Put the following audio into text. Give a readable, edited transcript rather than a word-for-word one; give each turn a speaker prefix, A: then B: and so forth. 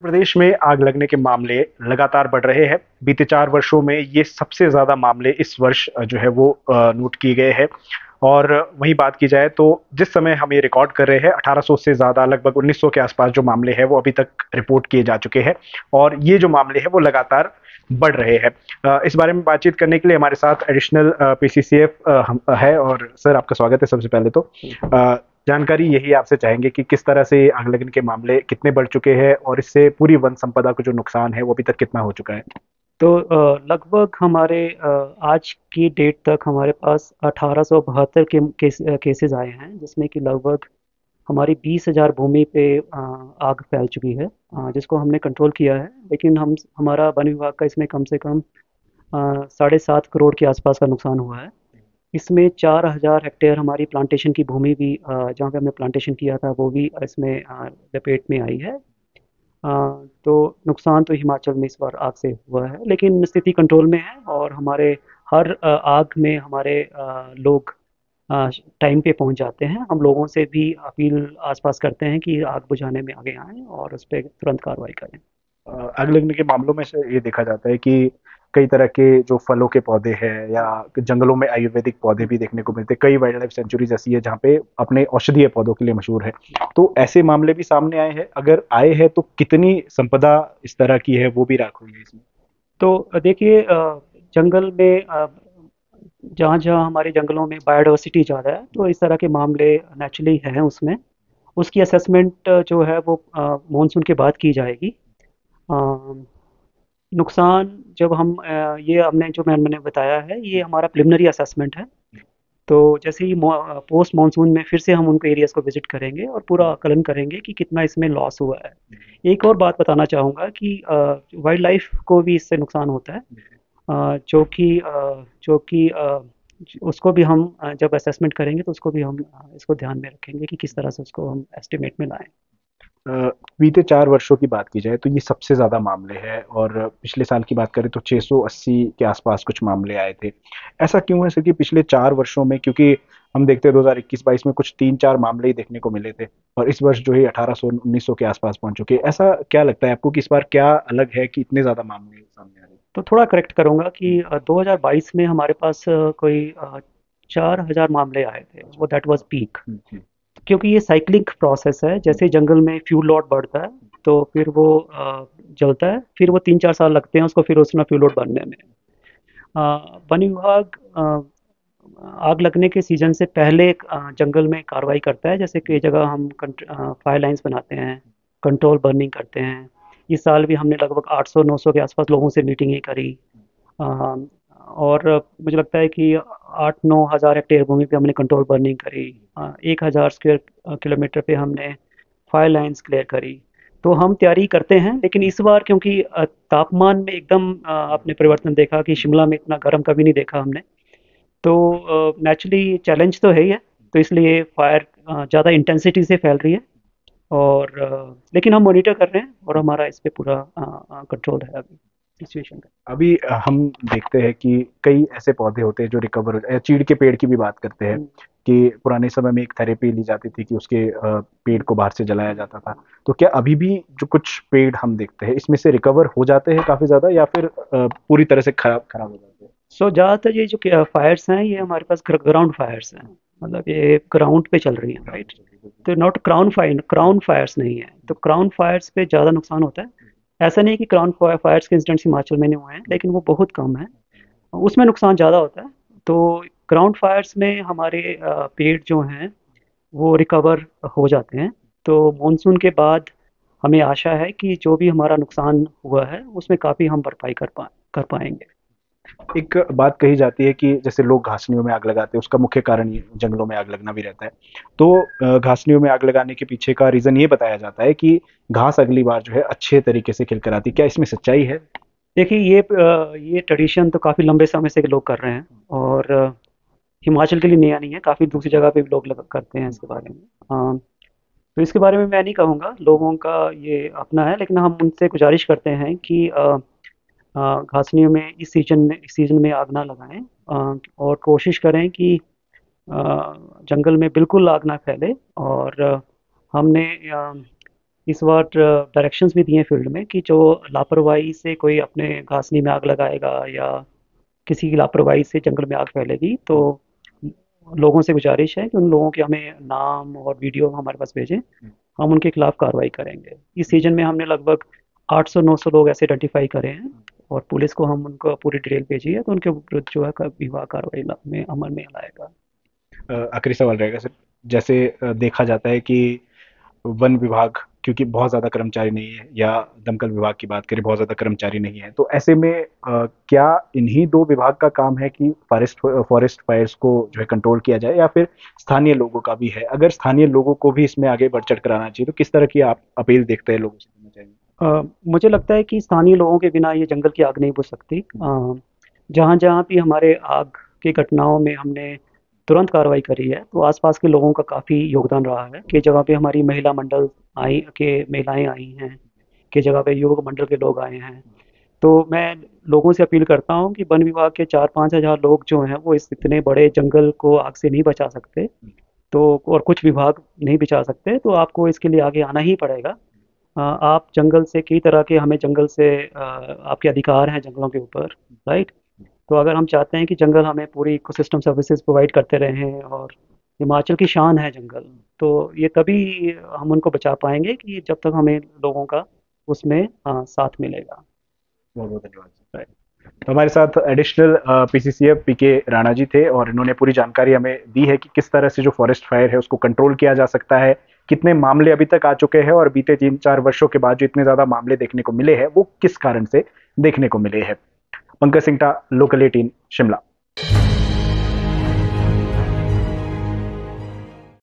A: प्रदेश में आग लगने के मामले लगातार बढ़ रहे हैं। बीते 4 वर्षों में ये सबसे ज़्यादा मामले इस वर्ष जो है वो नोट किए गए हैं। और वहीं बात की जाए तो जिस समय हम ये रिकॉर्ड कर रहे हैं 1800 से ज़्यादा लगभग 1900 के आसपास जो मामले हैं वो अभी तक रिपोर्ट किए जा चुके हैं। और ये जो मामले हैं वो लगातार बढ़ रहे हैं। इस बारे में बातचीत करने के लिए हमारे साथ एडिशनल पीसीसीएफ है। और सर आपका स्वागत है सबसे पहले तो। जानकारी यही आपसे चाहेंगे कि किस तरह से आग लगने के मामले कितने बढ़ चुके हैं और इससे पूरी वन संपदा को जो नुकसान है वो अभी तक कितना हो चुका है।
B: तो लगभग हमारे आज की डेट तक हमारे पास 1872 केसेस आए हैं, जिसमें कि लगभग हमारी 20,000 भूमि पे आग फैल चुकी है, जिसको हमने कंट्रोल किया है। लेकिन हमारा वन विभाग का इसमें कम से कम 7.5 करोड़ के आसपास का नुकसान हुआ है। इसमें 4,000 हेक्टेयर हमारी प्लांटेशन की भूमि भी, जहाँ पे हमने प्लांटेशन किया था, वो भी इसमें लपेट में आई है। तो नुकसान तो हिमाचल में इस बार आग से हुआ है, लेकिन स्थिति कंट्रोल में है। और हमारे हर आग में हमारे लोग टाइम पे पहुंच जाते हैं। हम लोगों से भी अपील आसपास करते हैं कि आग बुझाने में आगे आएं और उस पर तुरंत कार्रवाई करें।
A: आग लगने के मामलों में से ये देखा जाता है कि कई तरह के जो फलों के पौधे हैं या जंगलों में आयुर्वेदिक पौधे भी देखने को मिलते हैं। कई वाइल्ड लाइफ सेंचुरीज ऐसी है जहाँ पे अपने औषधीय पौधों के लिए मशहूर है। तो ऐसे मामले भी सामने आए हैं, अगर आए हैं तो कितनी संपदा इस तरह की है वो भी राख हुई है इसमें।
B: तो देखिए, जंगल में जहाँ जहाँ हमारे जंगलों में बायोडाइवर्सिटी ज़्यादा है, तो इस तरह के मामले नेचुरली हैं उसमें। उसकी असेसमेंट जो है वो मानसून के बाद की जाएगी। अ, नुकसान जब हम ये हमने जो मैंने बताया है, ये हमारा प्रिलिमिनरी असेसमेंट है। तो जैसे ही पोस्ट मानसून में फिर से हम उनको एरियाज़ को विज़िट करेंगे और पूरा आकलन करेंगे कि कितना इसमें लॉस हुआ है। एक और बात बताना चाहूँगा कि वाइल्ड लाइफ को भी इससे नुकसान होता है, जो कि उसको भी हम जब असेसमेंट करेंगे तो उसको भी हम इसको ध्यान में रखेंगे कि किस तरह से उसको हम एस्टिमेट में लाएँ।
A: बीते 4 वर्षों की बात की जाए तो ये सबसे ज़्यादा मामले हैं। और पिछले साल की बात करें तो 680 के आसपास कुछ मामले आए थे। ऐसा क्यों है सर कि पिछले 4 वर्षों में, क्योंकि हम देखते हैं 2021-22 में कुछ 3-4 मामले ही देखने को मिले थे और इस वर्ष जो है 1800-1900 के आसपास पहुंच चुके हैं। ऐसा क्या लगता है आपको कि इस बार क्या अलग है कि इतने ज़्यादा मामले सामने आ रहे
B: तो थोड़ा करेक्ट करूँगा कि 2022 में हमारे पास कोई 4,000 मामले आए थे, वो दैट वाज़ पीक।
A: हैं।
B: क्योंकि ये साइक्लिक प्रोसेस है, जैसे जंगल में फ्यूल लोड बढ़ता है तो फिर वो जलता है, फिर वो 3-4 साल लगते हैं उसको फिर उसमें फ्यूल लोड बनने में। वन विभाग आग लगने के सीज़न से पहले जंगल में कार्रवाई करता है, जैसे कई जगह हम फायर लाइन्स बनाते हैं, कंट्रोल बर्निंग करते हैं। इस साल भी हमने लगभग 800-900 के आसपास लोगों से मीटिंगें करी। अ, और मुझे लगता है कि 8-9 हज़ार हेक्टेयर भूमि पे हमने कंट्रोल बर्निंग करी। 1,000 स्क्वायर किलोमीटर पे हमने फायर लाइन्स क्लियर करी। तो हम तैयारी करते हैं, लेकिन इस बार क्योंकि तापमान में एकदम आपने परिवर्तन देखा कि शिमला में इतना गर्म कभी नहीं देखा हमने। तो नेचुरली चैलेंज तो है ही है, तो इसलिए फायर ज़्यादा इंटेंसिटी से फैल रही है। और लेकिन हम मॉनिटर कर रहे हैं और हमारा इस पे पूरा कंट्रोल है अभी सिचुएशन का।
A: अभी हम देखते हैं कि कई ऐसे पौधे होते हैं जो रिकवर चीड़ के पेड़ की भी बात करते हैं
B: हम्म।
A: कि पुराने समय में एक थेरेपी ली जाती थी कि उसके पेड़ को बाहर से जलाया जाता था। तो क्या अभी भी जो कुछ पेड़ हम देखते हैं इसमें से रिकवर हो जाते हैं काफी ज्यादा या फिर पूरी तरह से खराब खराब हो जाते हैं।
B: सो ज़्यादातर ये जो फायर्स हैं, ये हमारे पास ग्राउंड फायर्स हैं, मतलब ये ग्राउंड पे चल रही हैं, राइट। तो नॉट क्राउन फायर्स नहीं है, तो क्राउन फायर्स पे ज़्यादा नुकसान होता है। ऐसा नहीं कि क्राउन फायर्स के इंसिडेंट्स हिमाचल में नहीं हुए हैं, लेकिन वो बहुत कम है, उसमें नुकसान ज़्यादा होता है। तो ग्राउंड फायर्स में हमारे पेड़ जो हैं वो रिकवर हो जाते हैं। तो मॉनसून के बाद हमें आशा है कि जो भी हमारा नुकसान हुआ है उसमें काफ़ी हम भरपाई कर पाएंगे।
A: एक बात कही जाती है कि जैसे लोग घासनियों में आग लगाते हैं उसका मुख्य कारण ये जंगलों में आग लगना भी रहता है। तो घासनियों में आग लगाने के पीछे का रीजन ये बताया जाता है कि घास अगली बार जो है अच्छे तरीके से खिलकर आती है। क्या इसमें सच्चाई है।
B: देखिए, ये ट्रेडिशन तो काफ़ी लंबे समय से लोग कर रहे हैं, और हिमाचल के लिए नया नहीं है, काफ़ी दूसरी जगह पे भी लोग करते हैं इसके बारे में। तो इसके बारे में मैं नहीं कहूँगा, लोगों का ये अपना है, लेकिन हम उनसे गुजारिश करते हैं कि घासनियों में इस सीजन में आग ना लगाएं। और कोशिश करें कि जंगल में बिल्कुल आग ना फैले। और हमने इस बार डायरेक्शंस भी दिए हैं फील्ड में कि जो लापरवाही से कोई अपने घासनी में आग लगाएगा या किसी की लापरवाही से जंगल में आग फैलेगी, तो लोगों से गुजारिश है कि उन लोगों के हमें नाम और वीडियो हमारे पास भेजें, हम उनके खिलाफ कार्रवाई करेंगे। इस सीजन में हमने लगभग 800-900 लोग ऐसे आइडेंटिफाई करे हैं और पुलिस को हम उनको पूरी डिटेल भेजी है, तो उनके विरुद्ध जो है विभाग कार्रवाई में अमल में लाएगा।
A: आखिरी सवाल रहेगा सर, जैसे देखा जाता है कि वन विभाग क्योंकि बहुत ज़्यादा कर्मचारी नहीं है, या दमकल विभाग की बात करें बहुत ज़्यादा कर्मचारी नहीं है, तो ऐसे में क्या इन्हीं दो विभाग का काम है कि फॉरेस्ट फॉरेस्ट फायर्स को जो है कंट्रोल किया जाए, या फिर स्थानीय लोगों का भी है? अगर स्थानीय लोगों को भी इसमें आगे बढ़ चढ़ कर आना चाहिए तो किस तरह की आप अपील देखते हैं लोगों से करना चाहिए?
B: मुझे लगता है कि स्थानीय लोगों के बिना ये जंगल की आग नहीं बुझ सकती। जहाँ जहाँ भी हमारे आग की घटनाओं में हमने तुरंत कार्रवाई करी है, तो आसपास के लोगों का काफ़ी योगदान रहा है। कि जगह पे हमारी महिला मंडल आई के महिलाएं आई हैं, कि जगह पे युवक मंडल के लोग आए हैं। तो मैं लोगों से अपील करता हूँ कि वन विभाग के 4-5 हज़ार लोग जो हैं वो इस इतने बड़े जंगल को आग से नहीं बचा सकते। तो और कुछ विभाग नहीं बचा सकते, तो आपको इसके लिए आगे आना ही पड़ेगा। आप जंगल से कई तरह के हमें जंगल से आपके अधिकार हैं जंगलों के ऊपर, राइट? तो अगर हम चाहते हैं कि जंगल हमें पूरी इकोसिस्टम सर्विसेज प्रोवाइड करते रहें और हिमाचल की शान है जंगल, तो ये तभी हम उनको बचा पाएंगे कि जब तक हमें लोगों का उसमें साथ मिलेगा।
A: बहुत बहुत धन्यवाद सर। तो हमारे साथ एडिशनल पीसीसीएफ पीके राणा जी थे, और इन्होंने पूरी जानकारी हमें दी है कि किस तरह से जो फॉरेस्ट फायर है उसको कंट्रोल किया जा सकता है, कितने मामले अभी तक आ चुके हैं, और बीते 3-4 वर्षों के बाद जो इतने ज्यादा मामले देखने को मिले हैं वो किस कारण से देखने को मिले हैं। पंकज सिंगटा, लोकल 18, शिमला।